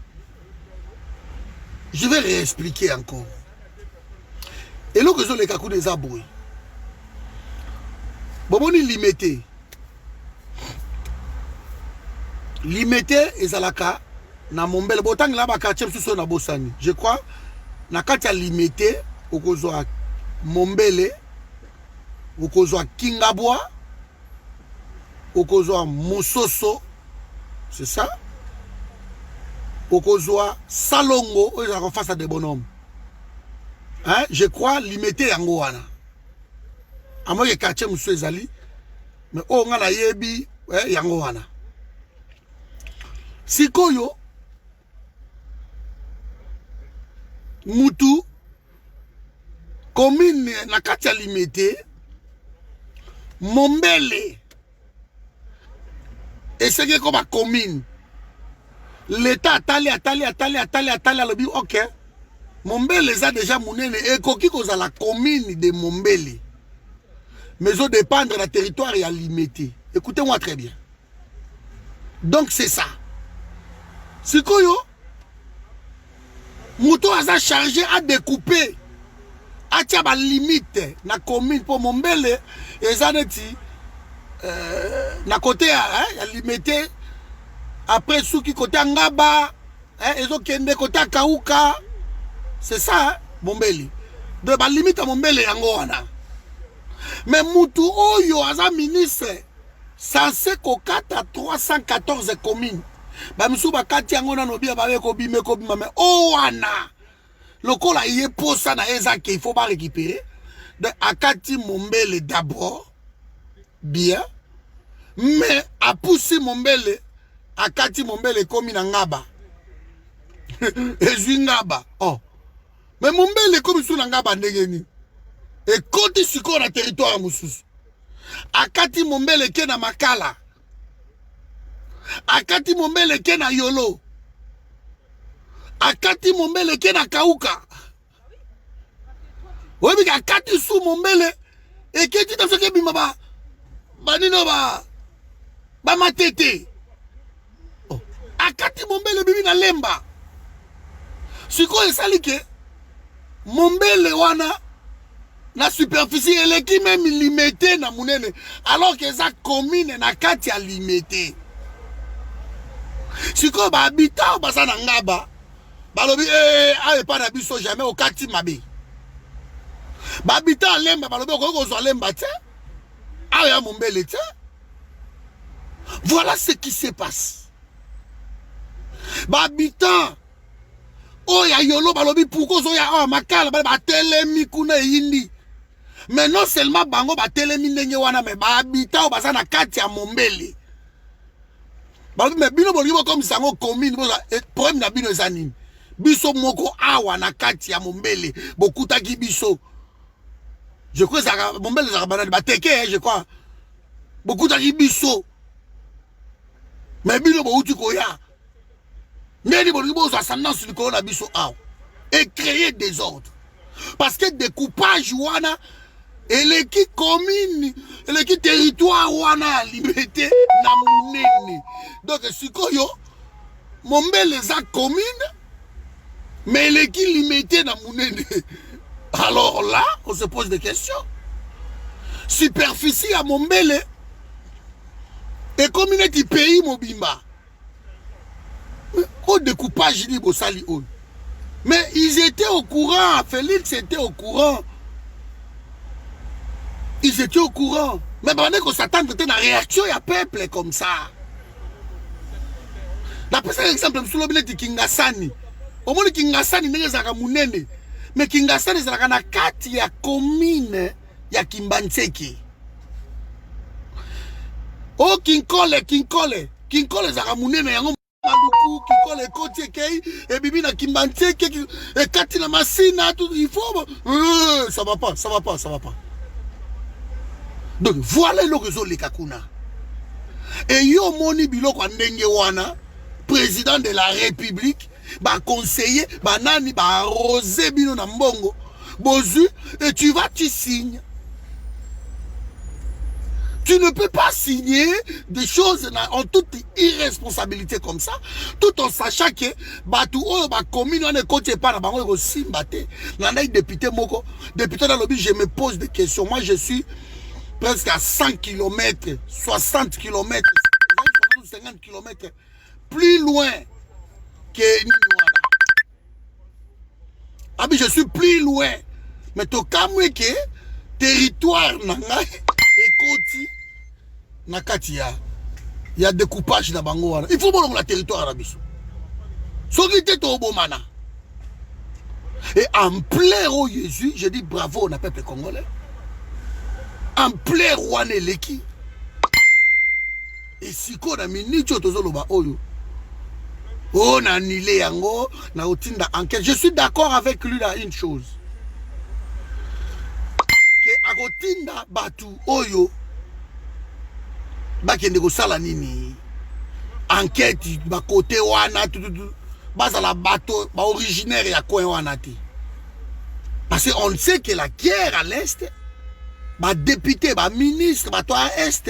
Je vais réexpliquer encore. Et là, que sont les kakou des abouis. Bon, on est limité. Limité, et zalaka, na mombele. Botang là, baka tchep sous na bosani. Je crois, na katia limité, au kozo Mombele, Okozwa Kingabwa, Okozwa Mososo, c'est ça? Okozwa Salongo, ils sont face à des bonhommes. Hein? Je crois limiter Yangoana. À moi, il y a quartier Moussou Ezali, mais on a la yebi Yangoana. Sikoyo, Moutou, commune na kati ya limité Mombele et c'est que comme commune l'état atali lobi ok Mombele ça déjà monene et koki koza la commune de Mombele mais au dépendre de la territoire et à limité. Écoutez-moi très bien. Donc c'est ça. Sikoyo Mouto a chargé à découper atia ba limite na commune pour Mombele et zaneti na côté ya limité après souki côté ngaba ezo kende côté kauka c'est ça Mombele de ba limite Mombele yango wana mais mutu oyo aza ministre censé kokata 314 communes ba misu ba kati yango na nobia ba ko bime ko bima mais o wana lokola yé posa na ezake il faut pas récupérer de akati Mombele d'abord bien mais a poussé Mombele akati Mombele komi na ngaba ezwi ngaba oh mais Mombele komi sou na ngaba ndengeni et koti siko na territoire mususu akati Mombele ke na Makala akati Mombele ke na Yolo akati Mombele ke na Kauka. Oui, mais akati sou Mombele et que tu t'as fait que bimaba banino ba matete. Oh. Akati Mombele bibi na lemba. Siko esali ke Mombele wana na superficie eleki même limité na munene alors que ça commune na kati ya limité. Siko ba habitant basa na ngaba balobi aye pa na biso jamais au kati mabe. Ba habitant lemba balobi ko zo lemba te. Aye Mombele te. Voilà ce qui se passe. Ba habitant oh ya Yolo balobi pourquoi zo ya Makala ba telemi kuna yindi. Mais non seulement bango batelemi ndenge wana mais bahabita o baza na kati ya Mombele. Mais bino bolingo comme sango commune boza problème na bino eza nini? Biso moko awa na kati ya Mombele bokutaki biso. Je crois que Mombele za banane bateke je crois. Bokutaki biso. Mais bino bouti koya. Neni bolingo boza ascendance likolo na biso awa. Et créer des ordres. Parce que découpage wana eleki commune, eleki territoire wana liberté na munene. Donc sikoyo Mombele za commune mais eleki limité na munene. Alors là, on se pose des questions. Superficie à Mombele et communauté pays mobimba. Au découpage ni bosali on. Mais ils étaient au courant, Félix était au courant. Ils étaient au courant. Mais pendant qu'on s'attend à une réaction, il y a peuple comme ça. D'après cet exemple, je suis dit Kingasani. Au moins Kingasani n'est pas Mounene. Mais Kingasani, c'est la carte, il y a commune, il y a Kimbanseki. Oh, Kinkole, c'est la Mounene. Maluku qui colle les côtés et bibi na kimbanté et kati na masina tout il faut ça va pas. Donc voilà le réseau les kakuna et yo moni biloko ndenge wana président de la République ba conseiller ba nani ba arroser bino na mbongo bozu et tu signes. Tu ne peux pas signer des choses en toute irresponsabilité comme ça, tout en sachant que Batou oh ba commune on est côté par la bango simbate. Nana député moko, député dans le lobby, je me pose des questions. Moi je suis presque à 100 km, 60 km, 50 km plus loin que Niwala. Ah mais je suis plus loin. Mais to kamwe que territoire nanga et côté Nakatia, il y a découpage dans Bango. Il faut voir le territoire arabiso. Solité au Bomana. Et en plein au Jésus, je dis bravo au peuple congolais. En plein roi Neleki. Et si on a mis ni tozoloba oyo. On a annulé yango na otinda enquête. Je suis d'accord avec lui dans une chose. Que a otinda batu oyo. Bakende ko sala nini enquête ba côté wana tout basa la bateau ba originaire ya coin wana ti parce qu'on sait que la guerre à l'est ba député ba ministre ba toi à est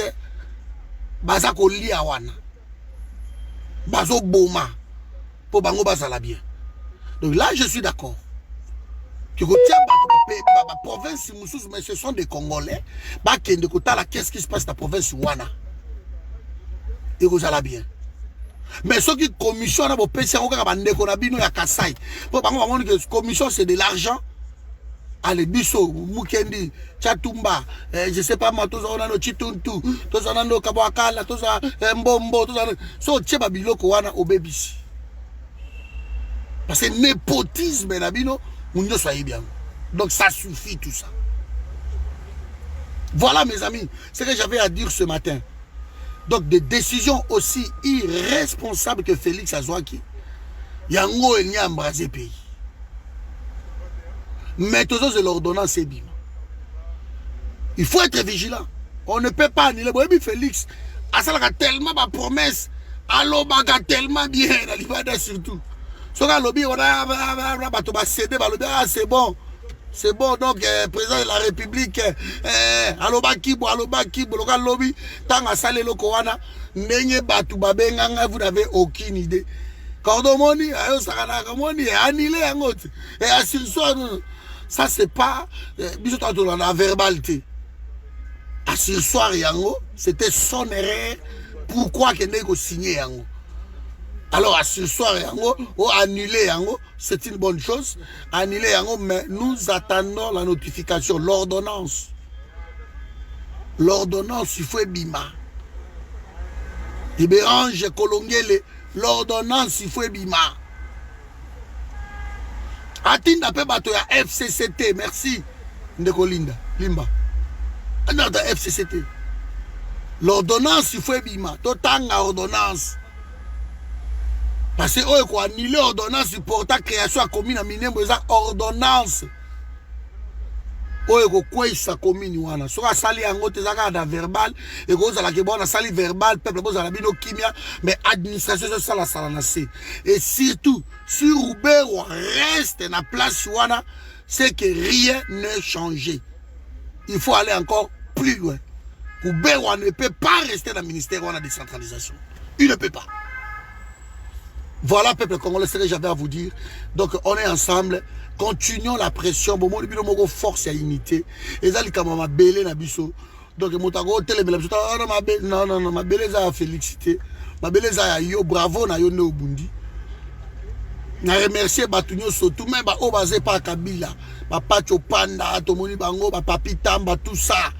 basa ko lia wana bazo boma pour bango basa la bien. Donc là je suis d'accord que la province mais ce sont des Congolais bakende ko tala qu'est-ce qui se passe dans la province wana. Et vous allez bien. Mais ce qui commission a vos PC, on a ya Kasai. Pour que commission c'est de l'argent. Allez, Bisso, Mukendi, Chatumba, je sais pas moi, tous on a nos Chituntu, tous on a nos Kabwakala, tous on a Mbombo, tous on a. So, Tcheba Biloko wana obébisi. Parce que népotisme, Nabino, nous soyez bien. Donc ça suffit tout ça. Voilà mes amis, ce que j'avais à dire ce matin. Donc des décisions aussi irresponsables que Félix Azouaki. Yango il n'y a embrasé pays. Mais tous c'est l'ordonnance et bim. Il faut être vigilant. On ne peut pas annuler. Oui, Félix, Asalaka tellement ma promesse. Allo baga tellement bien. La libada surtout. Soka lobby on a cédé. C'est bon. C'est bon, donc, président de la République, Alobaki, local lobby, tant à salé le Kowana, Nenye Batu Babenganga, vous n'avez aucune idée. Cordomoni, Ayosakanakamoni, annulé un autre. Et à ce soir, ça c'est pas, la verbalité. À ce soir, Yango, c'était son erreur. Pourquoi qu'il n'ait pas signé Yango? Alors, à ce soir, annuler Yango, c'est une bonne chose. Annuler Yango, mais nous attendons la notification, l'ordonnance. L'ordonnance, il faut bima. Libérange, Kolongele, l'ordonnance, il faut bima. Atinda pe bato ya FCCT, merci. Ndekolinda. limba dans FCCT l'ordonnance il faut ebima totanga ordonnance parce que oyo ko annuler ordonnance porta création à commune à Minembwe eza ordonnance oyo ko kwesa commune wana soka sali yango te zaka da verbal et ko za la ke bona sali verbal peuple bo za la bino kimia mais administration ça la sala na se et surtout sur Roubero reste na place wana c'est que rien n'est changé. Il faut aller encore plus loin. Roubero ne peut pas rester dans le ministère de la décentralisation. Il ne peut pas. Voilà, peuple congolais, ce que j'avais à vous dire. Donc, on est ensemble. Continuons la pression. Bon, moi, je force et unité. Et ça, c'est ma belle na biso. Donc, non, ma belle a félicité. Ma belle a yo bravo na yo ne obundi. Na remercier Batunyo surtout même ba obazé par Kabila, ba Pacho Panda, Tomoni Bango, ba Papi Tamba, tout ça.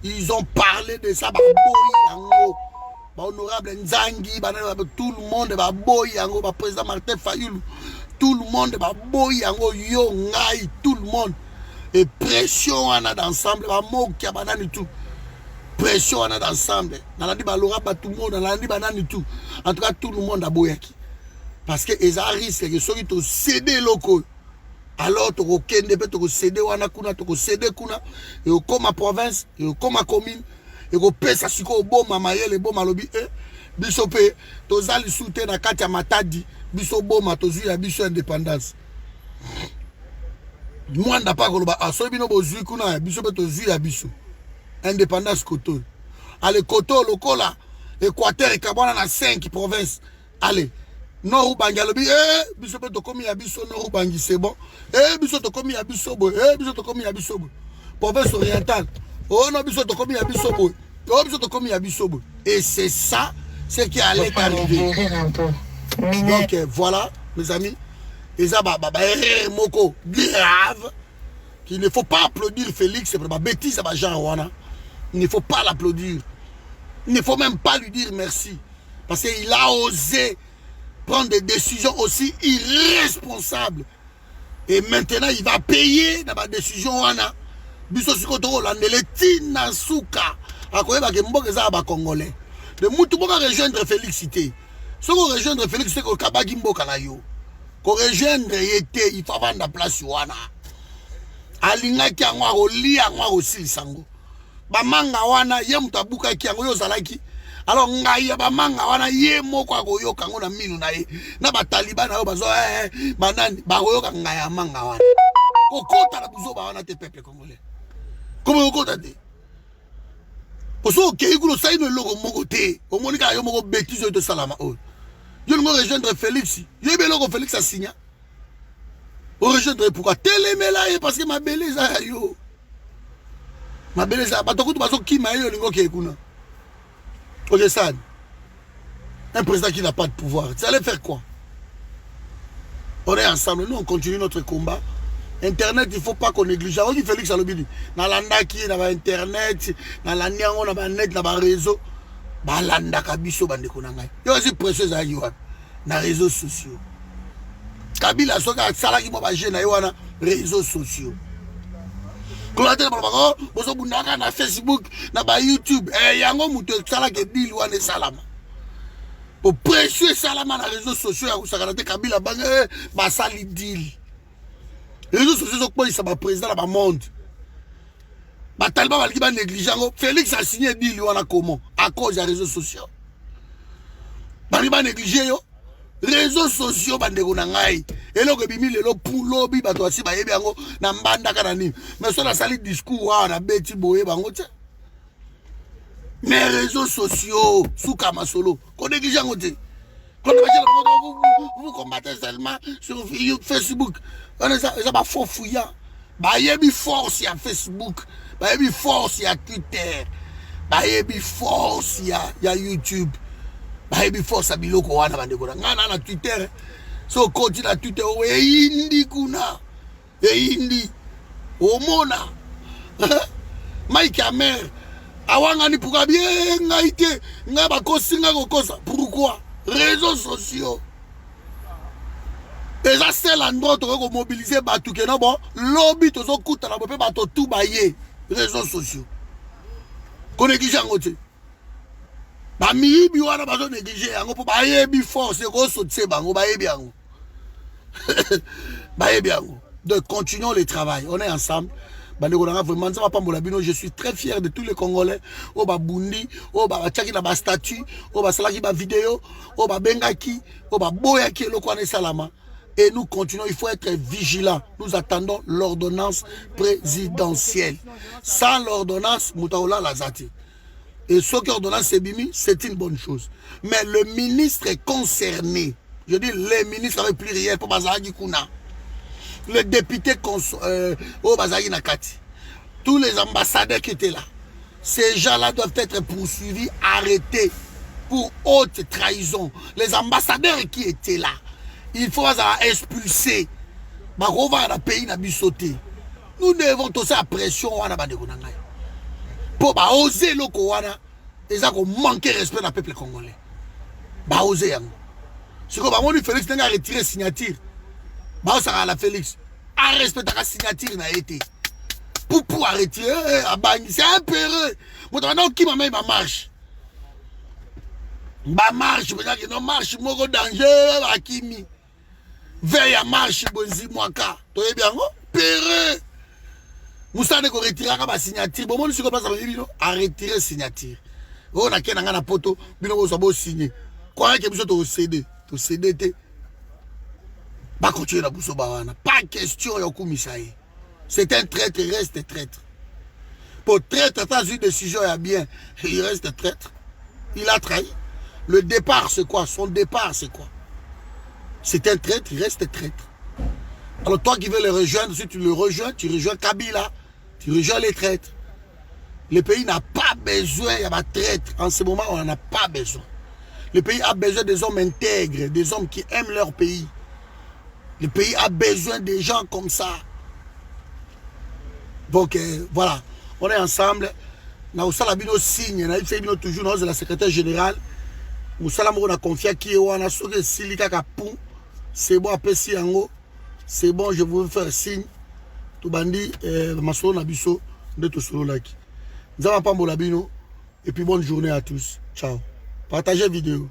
Ils ont parlé de ça, ba boy yango, ba honorable Nzangi, ba tout le monde ba boy yango, ba président Martin Fayulu, tout le monde ba boy yango, yo ngai, tout le monde. Et pression on a d'ensemble, ba mokia banani tout. Pression on a d'ensemble. Dans la dit ba Laura ba tout le monde, dans la dit banani tout. En tout cas tout le monde a boyaki. Parce que les risques que ceux qui ont cédé locaux, alors tu as cédé wana kuna, tu as cédé kuna, et comme ma province, et comme ma commune, et au pèse à ce qu'on bon mamaye le bon malobi, bisopé, tu as le soutien na katia matadi, bisobo ma tozu ya biso indépendance. Moi n'a pas goloba, a so bino bozu kuna, bisopé tozu ya biso indépendance koto. Allez koto lokola, Équateur et Kabana na 5 provinces. Allez. Non, Bangi alobi, biso pe to komi ya biso non Bangi c'est bon. Biso to komi ya biso bo, biso to komi ya biso bo. Province orientale. Oh non, biso to komi ya biso bo. Oh biso to komi ya biso bo. Et c'est ça ce qui allait arriver. Donc voilà, mes amis, les erreur moko grave qu'il ne faut pas applaudir Félix, c'est pas bêtise ça va genre wana. Il ne faut pas l'applaudir. Il ne faut même pas lui dire merci parce qu'il a osé prendre des décisions aussi irresponsables. Et maintenant, il va payer dans ma décision. Biso sikoto la neletina souka. Akoyeba ke mboka za ba congolais. De mutu boka rejoindre Félicité. Si on rejoindre Félix, c'est que kabagi mboka na yo. Ko rejoindre yete, il faut vendre place wana. Alinga ki angwa ko li angwa ko silisango. Ba manga wana ye mutabuka ki angwa yo zalaki. Alors ngai ba manga wana ye moko akoyoka ngo na minu na ye na ba taliban na yo bazo banani ba koyoka ngai manga wana kokota na buzo ba wana te peuple congolais comment kokota te poso ke ikulo sai no logo moko te o monika yo moko bêtise de salama o yo ngo rejoindre Félix yo be logo Félix a signé o rejoindre pourquoi telemela ye parce que ma beleza yo ma beleza ba to kutu bazo kima yo lingo ke kuna. Ok, ça, un président qui n'a pas de pouvoir, ça allait faire quoi? On est ensemble, nous on continue notre combat. Internet, il ne faut pas qu'on néglige. On dit Félix Alobidi, dans l'andaki, dans l'internet, dans l'andiango, dans le net, dans le réseau, dans l'andaka biso bande konangai. Il y a aussi précieux à Yohan, dans les réseaux sociaux. Kabila soka salaki mo ba jeune na Yohana réseaux sociaux. Na Facebook, na ba YouTube, yango muto sala ke deal wane salama. Pour précieux salama na réseaux sociaux ya kusakana Kabila bange ba sali deal. Les réseaux sociaux sont quoi ça ba président ba monde. Ba taliba ba liba négligent. Félix a signé deal wana comment à cause des réseaux sociaux. Ba liba négligé yo. Réseaux sociaux bandeko na ngai eloko bimi lelo pour lobby bato asi ba yebi yango na mbanda kana nini mais so na sali discours wana beti boye bango te mais réseaux sociaux suka masolo ko néglige yango te ko vous combattez seulement sur Facebook on est ça ba faux fouillant ba yebi force ya Facebook ba yebi force ya Twitter ba yebi force ya YouTube. Baby force abiloko wana bandeko ngana na Twitter so koti na Twitter indi kuna indi omona Mike Amer awanga ni puka bien ngaite ngaba kosinga kokosa pourquoi réseaux sociaux et ça c'est l'endroit où on mobiliser batu ke no bon lobby tozo kuta na bope bato tout baye réseaux sociaux. Qu'on néglige en côté. Ba miibi wana bazo négliger yango po ba yebi force ko sotse bango ba yebi yango. Ba yebi yango. Donc continuons le travail. On est ensemble. Vraiment, je suis très fier de tous les Congolais. Oh ba bundi, oh ba tchaki na ba statut, oh ba salaki ba vidéo, oh ba bengaki, oh ba boyaki lo kwane salama. Et nous continuons, il faut être vigilant. Nous attendons l'ordonnance présidentielle. Sans l'ordonnance, Moutaoula Lazati. Et ce qui ordonnance c'est bimi, c'est une bonne chose. Mais le ministre est concerné. Je dis les ministres avec pluriel pour Bazagi Kuna. Le député au Bazagi Nakati. Tous les ambassadeurs qui étaient là. Ces gens-là doivent être poursuivis, arrêtés pour haute trahison. Les ambassadeurs qui étaient là, il faut les expulser. Nous devons tous la pression. Pour oser le Kowana, ils ont manqué de respect au peuple congolais. Oser. C'est comme si Félix n'a retiré la signature. Ça la Félix. A respecter la signature n'a été. Pour retirer, c'est un péreux. Maintenant, qui m'a mis ma marche? Ma marche, non marche, mon danger, Akimi. Veille à marche, bonzi, moaka. Tu es bien, péreux. Moussa ne retirer la signature. Bon, moi, je suis comme ça, à retirer la signature. On a qu'un an poto, bino vous avez signé. Quoi que vous êtes au CD, au CDT. Pas continuer la bousso bawana. Pas question yoku misaï. C'est un traître, il reste traître. Pour traître, t'as une décision il bien, il reste traître. Il a trahi. Le départ c'est quoi? Son départ c'est quoi? C'est un traître, il reste traître. Alors toi qui veux le rejoindre, si tu le rejoins, tu rejoins Kabila, tu rejoins les traîtres. Le pays n'a pas besoin, il y a pas de traître. En ce moment, on n'en a pas besoin. Le pays a besoin des hommes intègres, des hommes qui aiment leur pays. Le pays a besoin des gens comme ça. Donc voilà, on est ensemble. Nous avons signe, nous avons toujours la secrétaire générale. Nous avons confié qui c'est bon, c'est bon, je vous faire signe. Tout bandi, Masolo Nabiso, de tout solo like. Nous avons pas mon labino. Et puis bonne journée à tous. Ciao. Partagez la vidéo.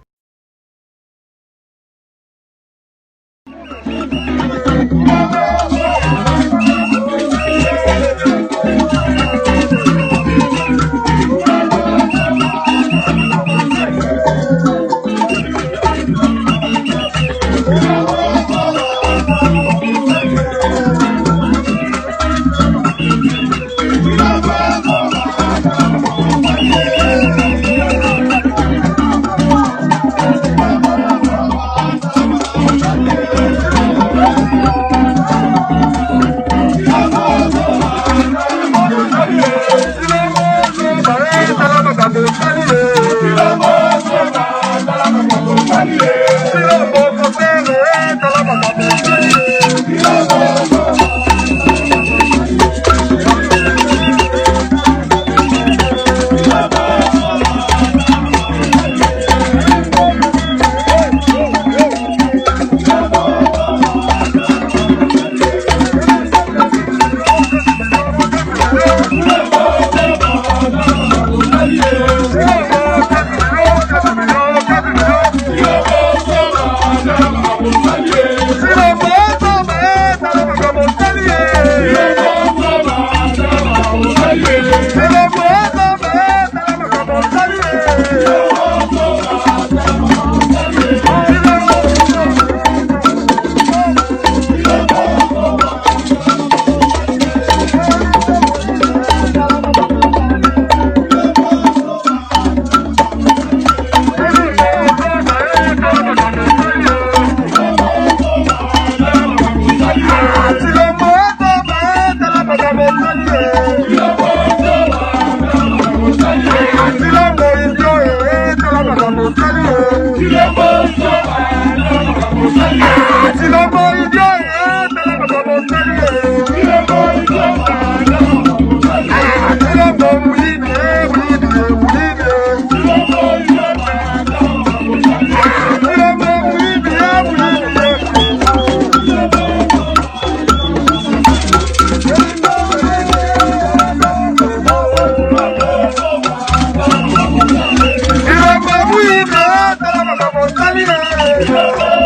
Bye.